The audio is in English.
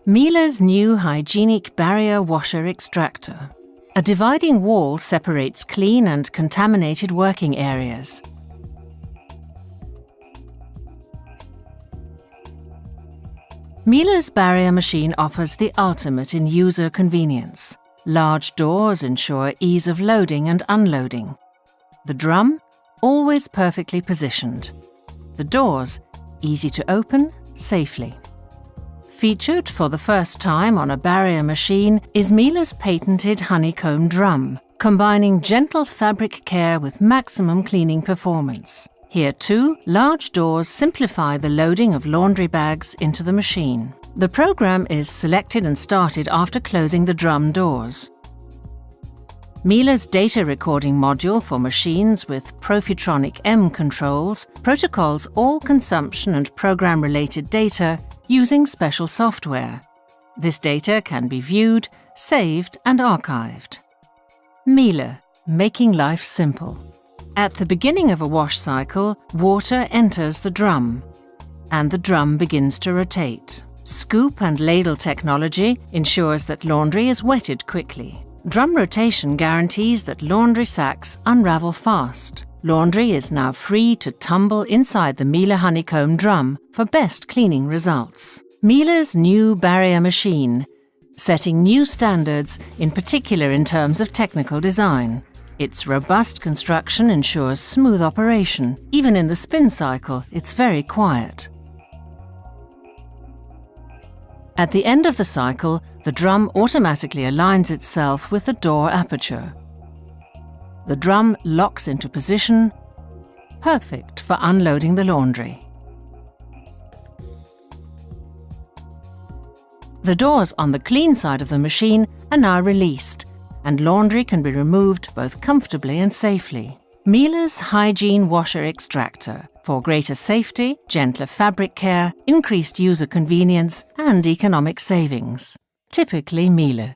Miele's new hygienic barrier washer extractor. A dividing wall separates clean and contaminated working areas. Miele's barrier machine offers the ultimate in user convenience. Large doors ensure ease of loading and unloading. The drum, always perfectly positioned. The doors, easy to open safely. Featured for the first time on a barrier machine is Miele's patented honeycomb drum, combining gentle fabric care with maximum cleaning performance. Here too, large doors simplify the loading of laundry bags into the machine. The program is selected and started after closing the drum doors. Miele's data recording module for machines with Profitronic M controls protocols all consumption and program-related data using special software. This data can be viewed, saved and archived. Miele, making life simple. At the beginning of a wash cycle, water enters the drum, and the drum begins to rotate. Scoop and ladle technology ensures that laundry is wetted quickly. Drum rotation guarantees that laundry sacks unravel fast. Laundry is now free to tumble inside the Miele honeycomb drum for best cleaning results. Miele's new barrier machine, setting new standards, in particular in terms of technical design. Its robust construction ensures smooth operation. Even in the spin cycle, it's very quiet. At the end of the cycle, the drum automatically aligns itself with the door aperture. The drum locks into position, perfect for unloading the laundry. The doors on the clean side of the machine are now released, and laundry can be removed both comfortably and safely. Miele's Hygiene washer extractor for greater safety, gentler fabric care, increased user convenience and economic savings. Typically Miele.